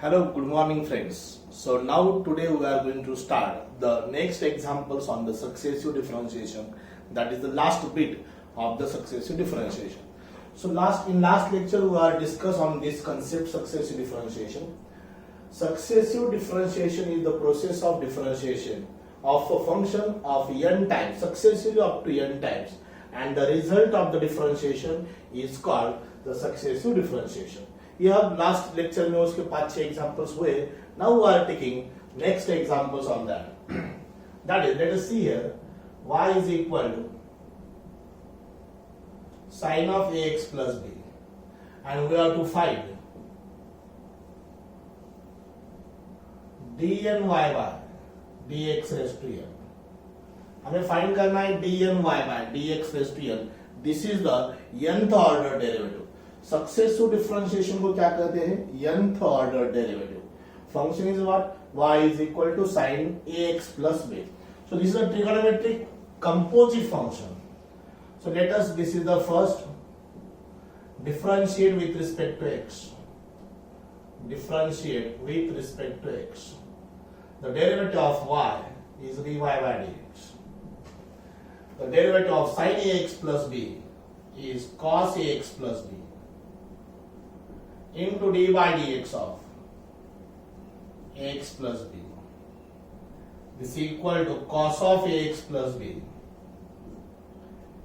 Hello, good morning friends. So now today we are going to start the next examples on the successive differentiation. That is the last bit of the successive differentiation. So in last lecture we are discuss on this concept successive differentiation. Successive differentiation is the process of differentiation of a function of n times successively up to n times, and the result of the differentiation is called the successive differentiation. यह last lecture में उसके 5-6 examples हुए. Now we are taking next examples on that. That is, let us see here, y is equal to sin of ax plus b and we are to find dn y by dx raised to n. हमें find करना है dn y by dx raised to n. This is the nth order derivative. Successive differentiation को क्या कहते हैं? nth order derivative. Function is what? y is equal to sin ax plus b. So this is a trigonometric composite function. So let us, this is the first, differentiate with respect to x. Differentiate with respect to x. The derivative of y is dy by dx. The derivative of sin ax plus b is cos ax plus b into d by dx of x plus b. This is equal to cos of ax plus b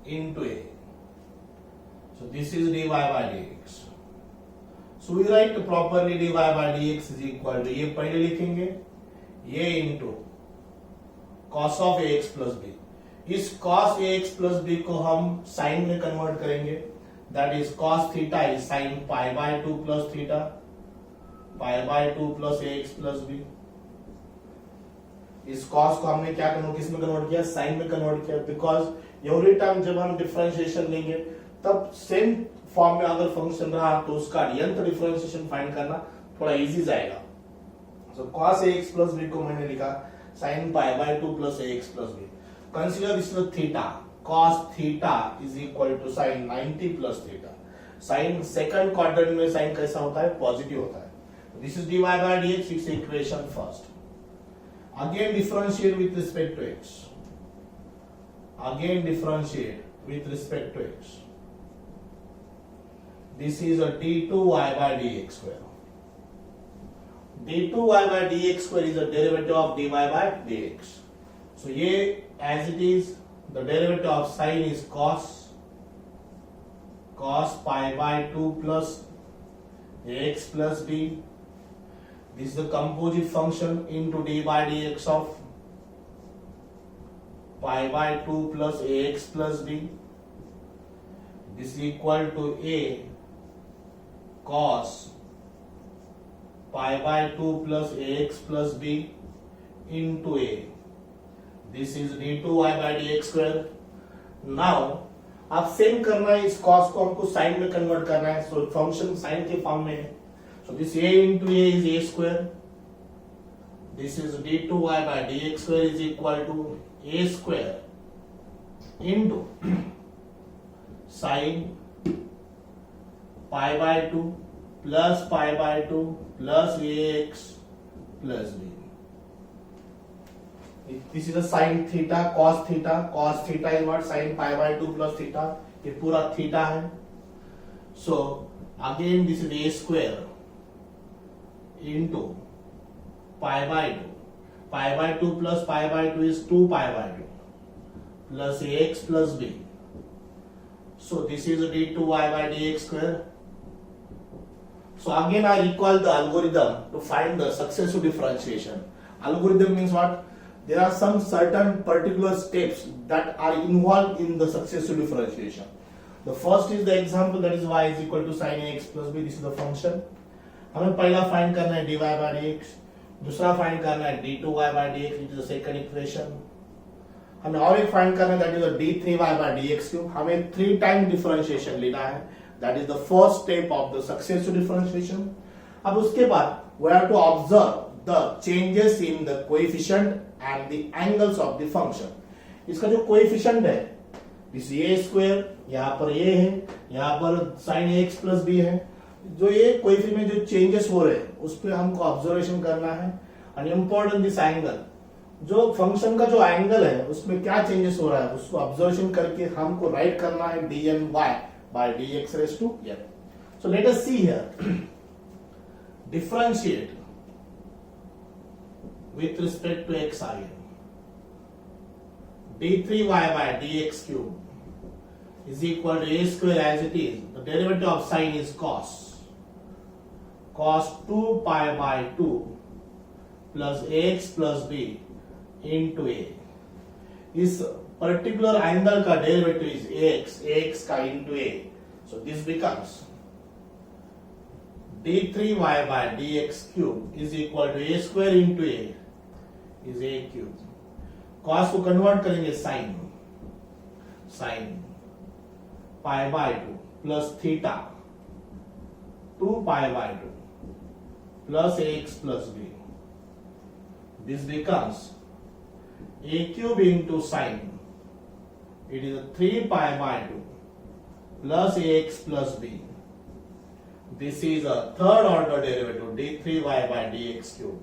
into a. So this is dy by dx. So we write properly dy by dx is equal to, ये पहले लिखेंगे, ये into cos of ax plus b. इस cos ax plus b को हम sin में convert करेंगे. That is cos theta is sin pi by 2 plus theta, pi by 2 plus ax plus b. इस cos को हमने क्या किस में कन्वर्ट किया? sin में कन्वर्ट किया. बिकॉज एवरी टाइम जब हम डिफरेंशिएशन लेंगे तब सेम फॉर्म में अगर फंक्शन रहा तो उसका nth डिफरेंशिएशन फाइंड करना थोड़ा इजी जाएगा. सो cos ax plus b को मैंने लिखा sin pi by 2 plus ax plus b. Consider this is theta. Cos theta is equal to sin 90 plus theta. Sin second quadrant में sin कैसा होता है? पॉजिटिव होता है. This is dy by dx. It's equation first. Again differentiate with respect to x. Again differentiate with respect to x. This is a d2y by dx square. d2y by dx square is a derivative of dy by dx. So ये as it is, the derivative of sin is cos pi by 2 plus ax plus b. This is the composite function into d by dx of pi by 2 plus ax plus b. This is equal to a cos pi by 2 plus ax plus b into a. This is d2y by dx square. Now अब same करना है, इस cos को हमको sin में convert करना है. So function sin के फॉर्म में है. So this a into a is a square. This is d2y by dx square is equal to a square into sin pi by 2 plus pi by 2 plus ax plus b. This is a sin theta, cos theta. Cos theta is what? Sin pi by 2 plus theta. ये पूरा theta है. So again this is a square into pi by 2. Pi by 2 plus pi by 2 is 2 pi by 2 plus ax plus b. So this is a d2y by dx square. So again I recall the algorithm to find the successive differentiation. Algorithm means what? There are some certain particular steps that are involved in the successive differentiation. The first is the example, that is y is equal to sin ax plus b. This is the function. हमें पहला find करना है dy by dx. दूसरा find करना है d2y by dx, which is the second equation. हमें और एक फाइंड करना है, that is the d3y by dx cube. हमें 3 टाइम डिफरेंशिएशन लेना है. That is the first step of the successive differentiation. अब उसके बाद we have to observe the changes in the coefficient and the angles of the function. इसका जो coefficient है, this a square, यहाँ पर a है, यहाँ पर sin ax plus b है. जो ये कोएफिशिएंट में जो चेंजेस हो रहे हैं उस पर हमको ऑब्जर्वेशन करना है। एंड इम्पोर्टेंट दिस एंगल, जो फंक्शन का जो एंगल है उसमें क्या चेंजेस हो रहा है उसको ऑब्जर्वेशन करके हमको राइट करना है dny by dx raised to n. So let us see here. Differentiate with respect to x again. d3y by dx cube is equal to a square as it is. The derivative of sine is cos 2 pi by 2 plus ax plus b into a. इस particular angle का derivative is ax का into a. So this becomes d3y by dx cube is equal to a square into a is a cube. cos को convert करेंगे sin pi by 2 plus theta 2 pi by 2 plus ax plus b. This becomes a cube into sin. It is a 3 pi by 2 plus ax plus b. This is a third order derivative d3y by dx cube.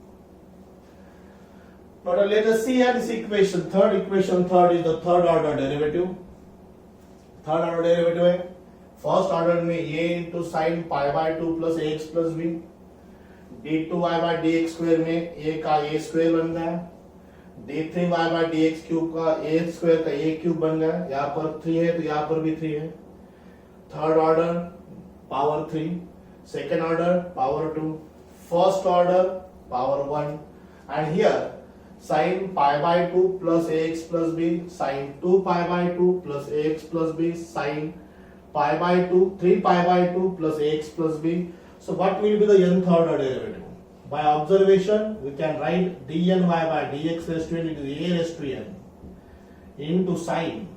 Now let us see here this equation. Third is the third order derivative. Third order derivative है first order में a into sin pi by 2 plus ax plus b. d2y by dx square में a का a square बन गया, d3y by dx cube का a square का a cube बन गया. यहाँ पर 3 है तो यहाँ पर भी 3 है. Third order power 3, second order power 2, first order power 1. And here sin pi by 2 plus ax plus b, sin 2 pi by 2 plus ax plus b, sin pi by 2, 3 pi by 2 plus ax plus b. So what will be the nth order derivative? By observation, we can write dny by dx raised to n into a raised to n into sin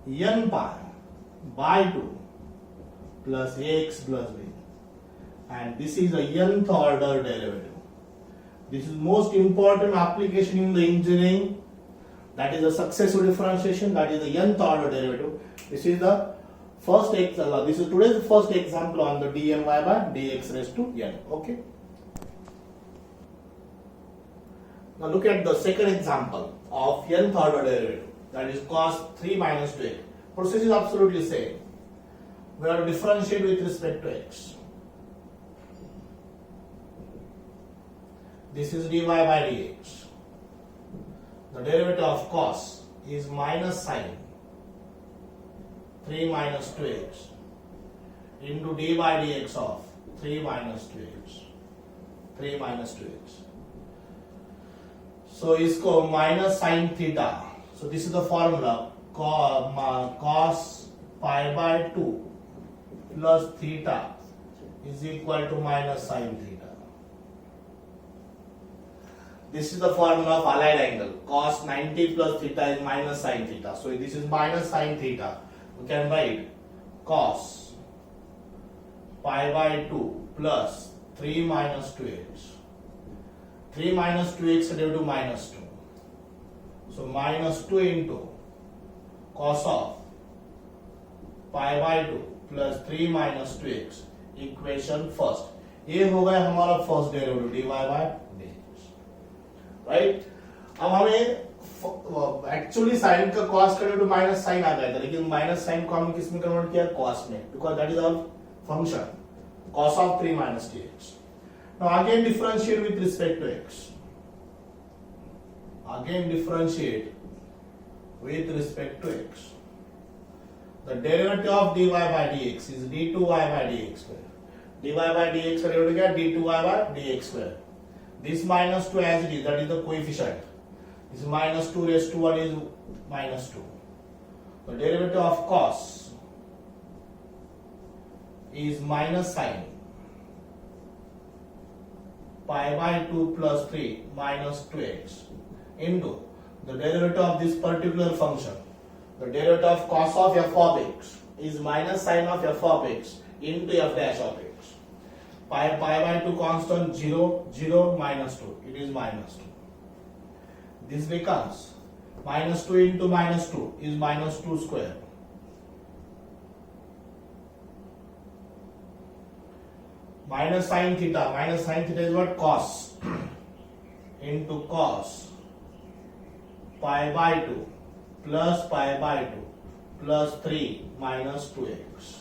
n pi by 2 plus ax plus b. And this is a nth order derivative. This is most important application in the engineering. That is the successive differentiation. That is the nth order derivative. This is the first this is today's first example on the dny by dx raised to n. Okay. Now look at the second example of nth order derivative. That is cos 3 minus 2x. Process is absolutely same. We have to differentiate with respect to x. This is dy by dx. The derivative of cos is minus sin 3 minus 2x into d by dx of 3 minus 2x. 3 minus 2x. So इसको minus sin theta. So this is the formula cos pi by 2 plus theta is equal to minus sin theta. This is the formula of allied angle. Cos 90 plus theta is minus sin theta. So this is minus sin theta. We can write cos pi by 2 plus 3 minus 2x. 3 minus 2x derivative minus 2. So minus 2 into cos of pi by 2 plus 3 minus 2x. Equation first. ये हो गया हमारा first derivative dy by dx. Right. अब हमें actually sign का cos का derivative minus sign आ गया था, लेकिन माइनस साइन को हमने किस में कन्वर्ट किया? कॉस में, because that is our function cos of 3 minus dx. Now again differentiate with respect to x. Again differentiate with respect to x. The derivative of dy by dx is d2y by dx square. dy by dx का derivative क्या? d2y by dx square. This minus 2 as it is, that is the coefficient. This minus 2 raised to 1 is minus 2. The derivative of cos is minus sin pi by 2 plus 3 minus 2x into the derivative of this particular function. The derivative of cos of f of x is minus sin of f of x into f dash of x. Pi by 2 constant 0, 0, minus 2. It is minus 2. This becomes minus 2 into minus 2 is minus 2 square. minus sin theta is what? Cos into cos pi by 2 plus pi by 2 plus 3 minus 2x.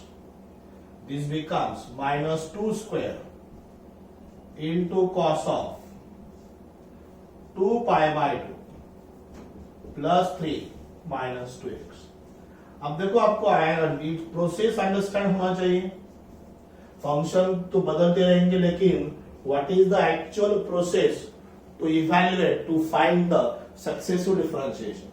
This becomes minus 2 square into cos of 2 pi by 2 plus 3 minus 2x. अब देखो आपको आएगा, process understand होना चाहिए. Function तो बदलते रहेंगे, लेकिन what is the actual process to evaluate, to find the successive differentiation.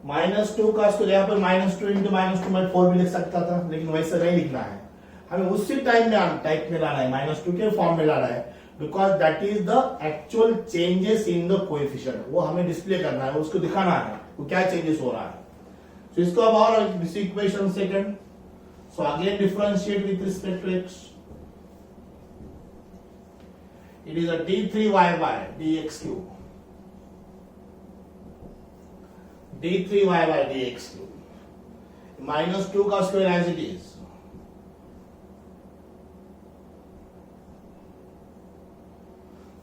-2 का उसको जगह पर -2 इंटू -2 मैं 4 भी लिख सकता था, लेकिन वैसे नहीं लिखना है. हमें उसी टाइप में लाना है, -2 के फॉर्म में लाना है, because that is the actual changes in the coefficient. वो हमें डिस्प्ले करना है, उसको दिखाना है वो क्या चेंजेस हो रहा है. So इसको अब और this equation second. So again differentiate with respect to x. It is a d3y by dx cube. d3y by dx cube. -2 का square as it is.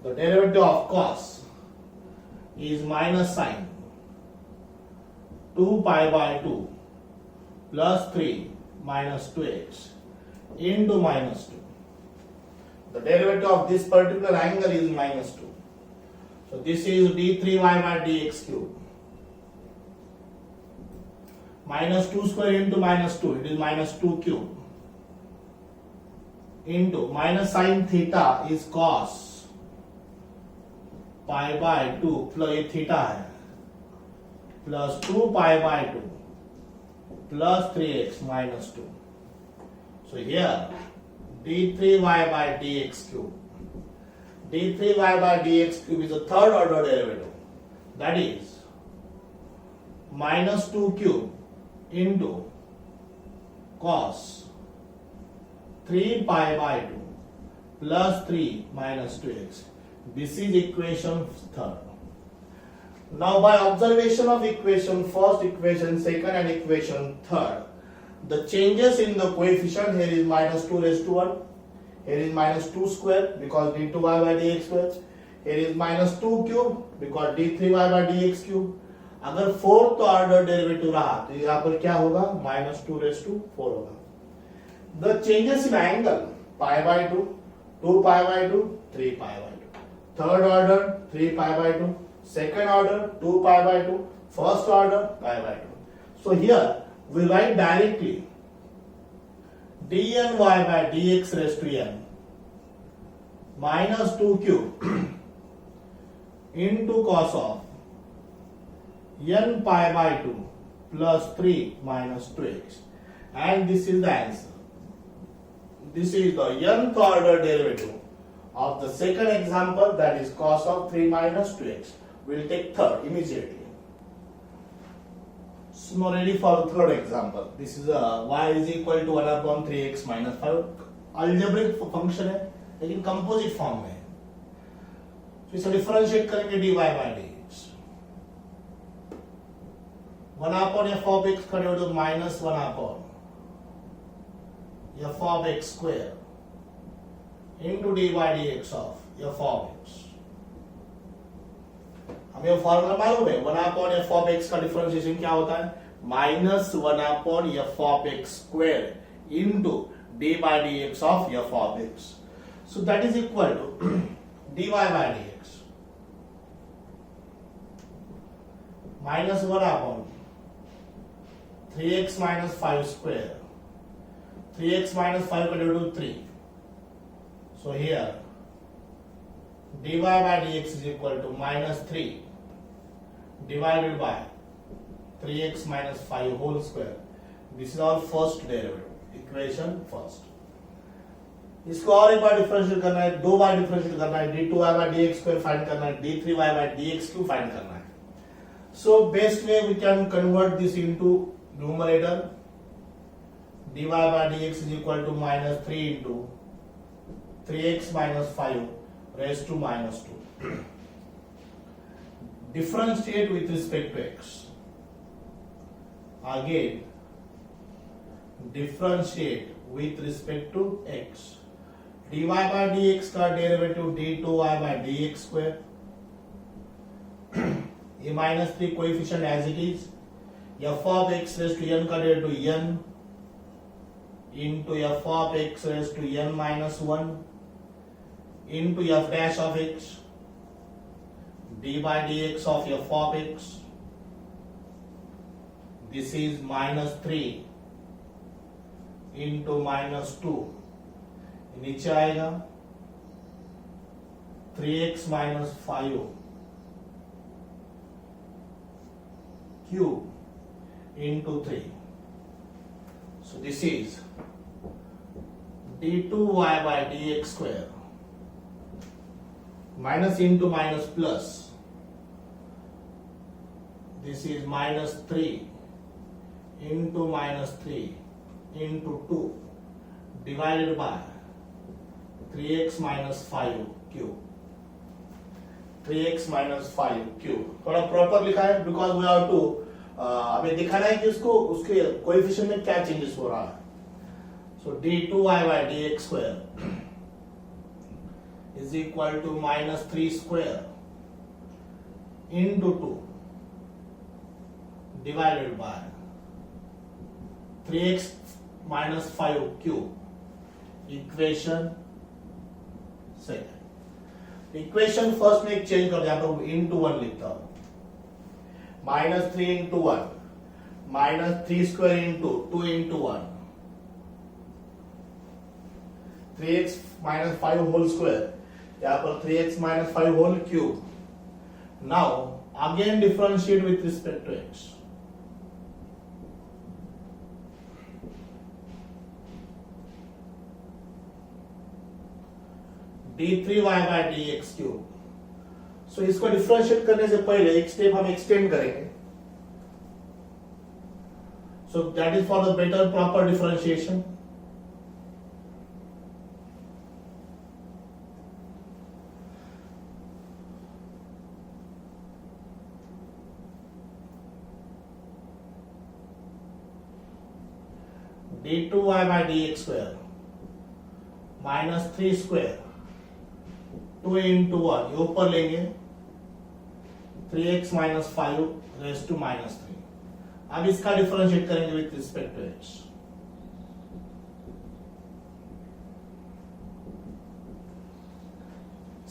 The derivative of cos is minus sin 2 pi by 2 plus 3 minus 2x into minus 2. The derivative of this particular angle is minus 2. So this is d3y by dx cube. Minus 2 square into minus 2, it is minus 2 cube. Into minus sin theta is cos pi by 2 plus ये theta है, plus 2 pi by 2 plus 3x minus 2. So here d3y by dx cube. d3y by dx cube is a third order derivative. That is minus 2 cube into cos 3 pi by 2 plus 3 minus 2x. This is equation third. Now by observation of equation first, equation second and equation third, the changes in the coefficient, here is minus 2 raised to 1, here is minus 2 square because d2y by dx square, here is minus 2 cube because d3y by dx cube. अगर fourth order derivative रहा तो यहाँ पर क्या होगा? minus 2 raised to 4 होगा. The changes in angle, pi by 2, 2 pi by 2, 3 pi by 2. Third order 3 pi by 2, second order 2 pi by 2, first order pi by 2. So here we write directly dny by dx raised to n minus 2 cube into cos of n pi by 2 plus 3 minus 2x, and this is the answer. This is the nth order derivative of the second example, that is cos of 3 minus 2x. We'll take third immediately. So now ready for the third example. This is a y is equal to 1 upon 3x minus 5. Algebraic function है, लेकिन composite form में है. तो इसे differentiate करेंगे dy by dx. 1 upon f of x का derivative minus 1 upon f of x square into dy dx of f of x. हमें formula मालूम है, 1 upon f of x का डिफरेंशिएशन क्या होता है? Minus 1 upon f of x square into dy by dx of f of x. So that is equal to dy by dx minus 1 upon 3x minus 5 square. 3x minus 5 का derivative 3. So here dy by dx is equal to minus 3 divided by 3x minus 5 whole square. This is our first derivative, equation first. इसको और एक बार differentiate करना है, दो बार differentiate करना है, d2y by dx square find करना है, d3y by dx cube find करना है. So best way we can convert this into numerator. dy by dx is equal to minus 3 into 3x minus 5 raised to minus 2. Differentiate with respect to x. Again, differentiate with respect to x. dy by dx का derivative d2y by dx square, ये minus 3 coefficient as it is, f of x raised to n का derivative n into f of x raised to n minus 1 into f dash of x d by dx of f of x. This is minus 3 into minus 2, नीचे आएगा 3x minus 5 cube into 3. So this is d2y by dx square, minus into minus plus, this is minus 3 into minus 3 into 2 divided by 3x minus 5 cube. 3x minus 5 cube थोड़ा proper लिखा है because we have to हमें दिखाना है कि उसके coefficient में क्या चेंजेस हो रहा है. सो d2y by dx square is equal to minus 3 square into 2 divided by 3x minus 5 cube. Equation second. Equation first में एक चेंज कर दिया, इंटू 1 लिखता हूं. Minus 3 into 1 minus 3 square into 2 into 1 3x minus 5 whole square, यहाँ पर 3x minus 5 whole cube. Now again differentiate with respect to x. d3y by dx cube. So इसको differentiate करने से पहले एक स्टेप हम एक्सटेंड करेंगे. So that is for the better proper differentiation. d2y by dx square minus 3 square 2 into 1 ये ऊपर लेंगे 3x minus 5 raised to minus 3. अब इसका डिफरेंशिएट करेंगे with respect to x.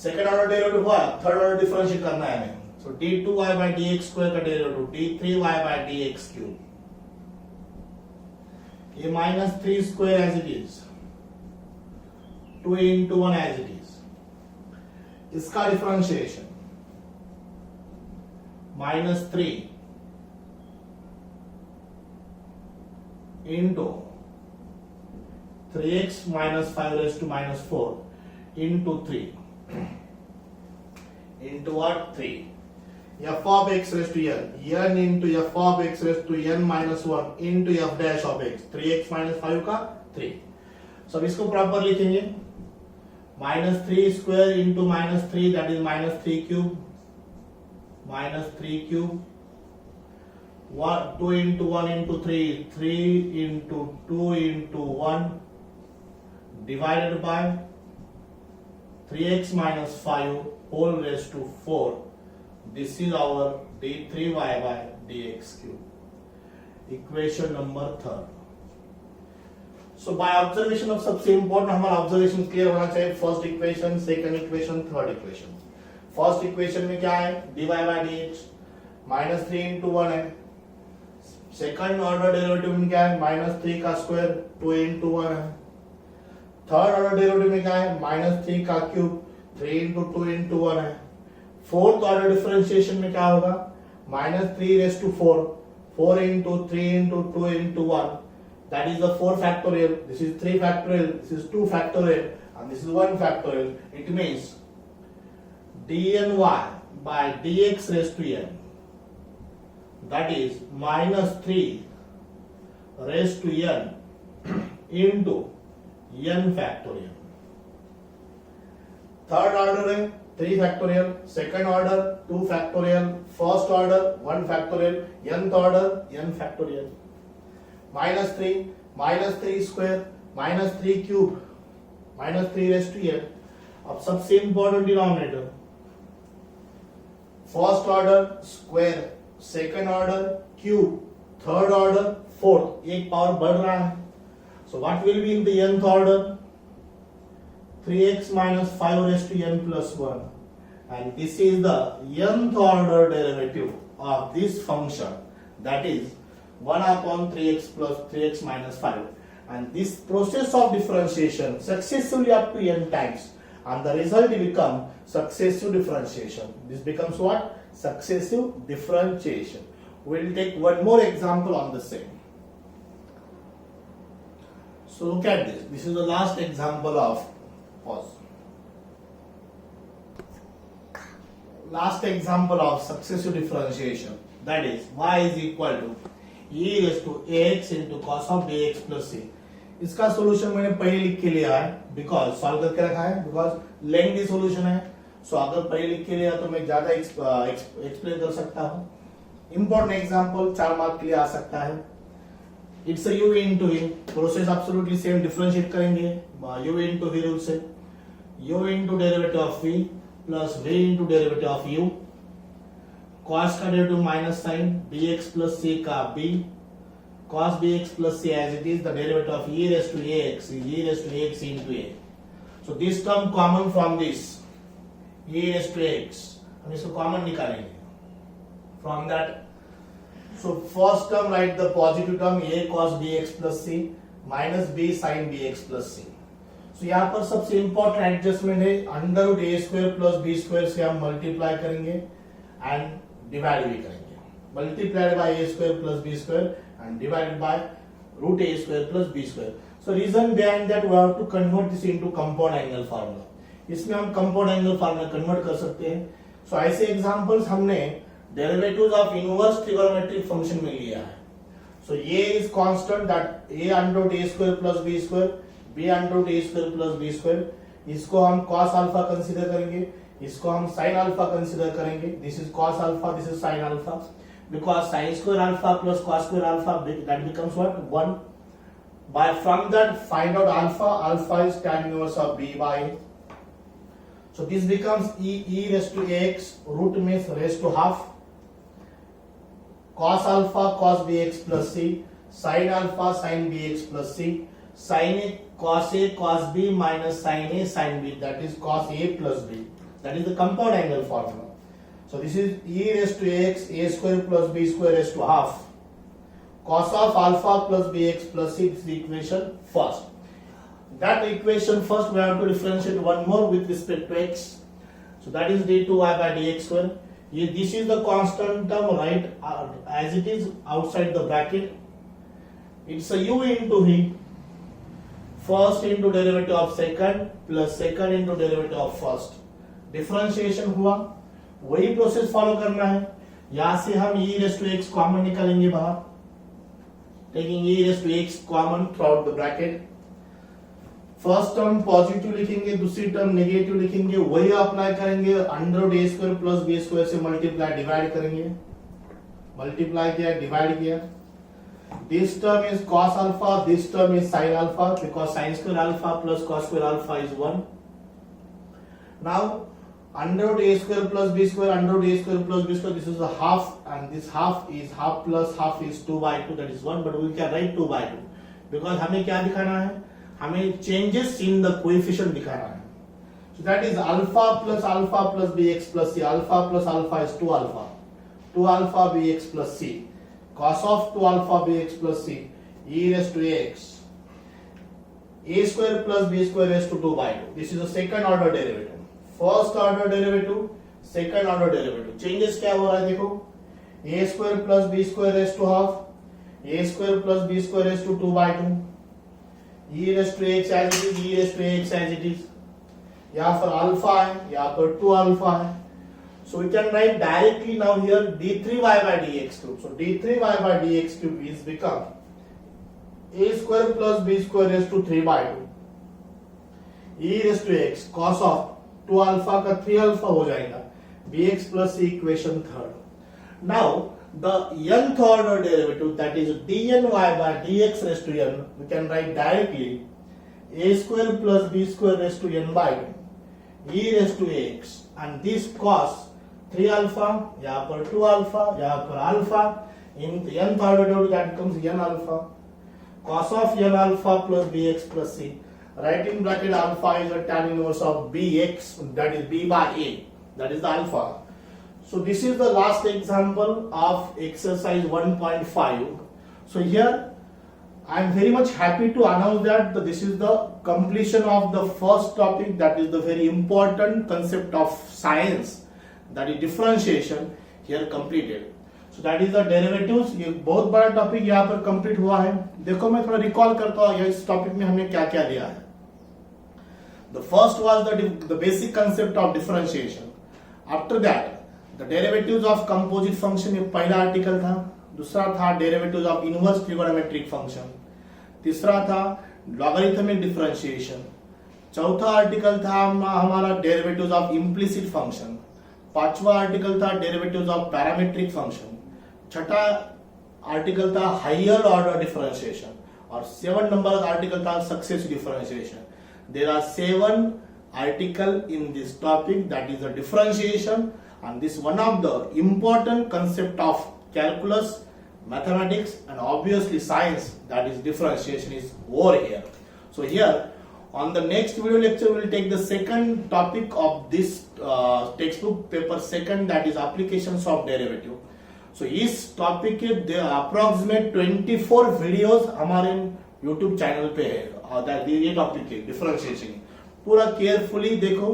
Second order derivative हुआ, थर्ड ऑर्डर डिफरेंशिएट करना है हमें. So d2y by dx square का derivative d3y by dx cube, ये minus 3 square as it is, 2 into 1 as it is. इसका differentiation minus 3 into 3x minus 5 raised to minus 4 into 3 into what? 3. f of x raised to n into f of x raised to n minus 1 into f dash of x, 3x minus 5 का 3. So अब इसको proper लिखेंगे. minus 3 square into minus 3, that is minus 3 cube, minus 3 cube. 2 into 1 into 3, 3 into 2 into 1 divided by 3x minus 5 whole raised to 4. This is our d3y by dx cube. Equation number 3rd. So by observation of सबसे important हमारा observation clear होना चाहिए. First equation, second equation, third equation. First equation में क्या है? dy by dx minus 3 into 1 है. Second order derivative में क्या है? minus 3 का स्क्वायर 2 into 1 है. थर्ड ऑर्डर डेरिवेटिव में क्या है? minus 3 का क्यूब 3 into 2 into 1 है. फोर्थ ऑर्डर डिफरेंशिएशन में क्या होगा? minus 3 raised to 4, 4 into 3 into 2 into 1. That is the 4 factorial, this is 3 factorial, this is 2 factorial, and this is 1 factorial. It means dny by dx raised to n, that is minus 3 raised to n into n factorial. Third order है 3 factorial, second order 2 factorial, first order 1 factorial, nth order n factorial. minus 3 square minus 3 cube minus 3 raised to n. अब सबसे important denominator, first order square, second order cube, third order fourth, एक power बढ़ रहा है. So what will be in the nth order? 3x minus 5 raised to n plus 1, and this is the nth order derivative of this function, that is 1 upon 3x plus 3x minus 5. And this process of differentiation successively up to n times, and the result will become successive differentiation. This becomes what? Successive differentiation. We will take one more example on the same. So look at this. This is the last example of pause. Last example of successive differentiation, that is y is equal to e raised to ax into cos of bx plus c. इसका solution मैंने पहले लिख के लिया है, because solve करके रखा है, बिकॉज लेंथी सोल्यूशन है. सो अगर पहले लिख के लिया तो मैं ज्यादा एक्सप्लेन कर सकता हूँ. इंपॉर्टेंट एग्जांपल 4 मार्क के लिए आ सकता है. It's a u into v, process absolutely same, differentiate करेंगे u इनटू v रूल से, u इनटू derivative of v plus v into derivative of u, cos का derivative minus sine, bx plus c का b, cos bx plus c as it is, the derivative of e raised to ax is e raised to ax into a. So this term common from this e raised to x, हम इसको common निकालेंगे from that. So first term write the positive term a cos bx plus c minus b sin bx plus c. So यहाँ पर सबसे important adjustment है, under root a square plus b square से हम multiply करेंगे and divide भी करेंगे. Multiplied by a square plus b square and divided by root a square plus b square. So reason behind that we have to convert this into compound angle formula. इसमें हम compound angle formula convert कर सकते हैं. So ऐसे examples हमने derivatives of inverse trigonometric function में लिया है. So a is constant, that a under root a square plus b square, b under root a square plus b square. इसको हम cos alpha consider करेंगे, इसको हम sin alpha consider करेंगे. This is cos alpha, this is sin alpha. Because sin square alpha plus cos square alpha, that becomes what? 1. By from that find out alpha. Alpha is tan inverse of b by a. So this becomes e raised to ax, root means raised to half, cos alpha cos bx plus c, sin alpha sin bx plus c, sin a cos b minus sin a sin b, that is cos a plus b. That is the compound angle formula. So this is e raised to ax, a square plus b square raised to half, cos of alpha plus bx plus c is the equation first. That equation first we have to differentiate one more with respect to x. So that is d2y by dx square. This is the constant term, right, as it is outside the bracket. It's a u into v, first into derivative of second plus second into derivative of first. Differentiation हुआ, वही process follow करना है. यहां से हम e raised to x common निकालेंगे बाहर, taking e raised to x common throughout the bracket. First term positive लिखेंगे, दूसरी टर्म नेगेटिव लिखेंगे, वही अप्लाई करेंगे, under root a square plus b square से मल्टीप्लाई डिवाइड करेंगे. मल्टीप्लाई किया, डिवाइड किया. This term is cos alpha, this term is sin alpha, because sin square alpha plus cos square alpha is 1. Now under root a square plus b square, under root a square plus b square, this is a half, and this half is half plus half is 2 by 2, that is 1, but we can write 2 by 2 because हमें क्या दिखाना है, हमें changes in the coefficient दिखाना है. So that is alpha plus bx plus c, alpha plus alpha is 2 alpha, 2 alpha bx plus c, cos of 2 alpha bx plus c, e raised to ax, a square plus b square raised to 2 by 2. This is the second order derivative. First order derivative, second order derivative. Changes क्या हो रहा है देखो, a square plus b square raise to half, a square plus b square raise to 2 by 2, e raise to x as it is, e raise to x as it is. यहाँ पर alpha है, यहाँ पर 2 alpha है. So we can write directly now here d3y by dx cube. So d3y by dx cube is become a square plus b square raise to 3 by 2, e raise to x cos of 2 alpha का 3 alpha हो जाएगा, bx plus c equation third. Now the nth order derivative, that is dny by dx raised to n, we can write directly a square plus b square raised to n by e raised to x, and this cos 3 alpha, यहाँ पर 2 alpha, यहाँ पर alpha, in n power that becomes n alpha, cos of n alpha plus bx plus c. Right in bracket alpha is a tan inverse of bx, that is b by a, that is the alpha. So this is the last example of exercise 1.5. So here I am very much happy to announce that this is the completion of the first topic, that is the very important concept of science, that is differentiation, here completed. So that is the derivatives. ये बहुत बड़ा topic यहाँ पर complete हुआ है. देखो मैं थोड़ा रिकॉल करता हूँ इस टॉपिक में हमने क्या क्या लिया है. The first was the basic concept of differentiation. After that, the derivatives of composite function ये पहला आर्टिकल था. दूसरा था derivatives of inverse trigonometric function. तीसरा था logarithmic differentiation. चौथा आर्टिकल था हमारा derivatives of implicit function. पांचवा आर्टिकल था derivatives of parametric function. छठा आर्टिकल था हायर ऑर्डर डिफरेंशिएशन, और 7 नंबर आर्टिकल था successive differentiation. There are 7 articles in this topic, that is the differentiation, and this one of the important concept of calculus, mathematics, and obviously science, that is differentiation, is over here. So here on the next video lecture we will take the second topic of this textbook paper second, that is applications of derivative. So इस topic के approximate 24 videos हमारे YouTube channel पे है ये topic के differentiation. पूरा carefully देखो,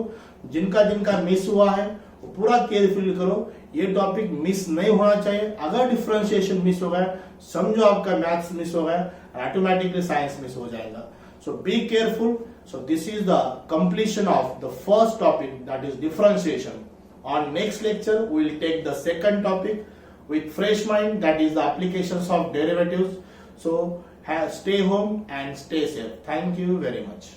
जिनका जिनका मिस हुआ है वो पूरा केयरफुली करो. ये टॉपिक मिस नहीं होना चाहिए. अगर डिफरेंशिएशन मिस हो गया समझो आपका मैथ्स मिस हो गया, ऑटोमेटिकली साइंस मिस हो जाएगा. So be careful. So this is the completion of the first topic, that is differentiation. On next lecture we will take the second topic with fresh mind, that is the applications of derivatives. So stay home and stay safe. Thank you very much.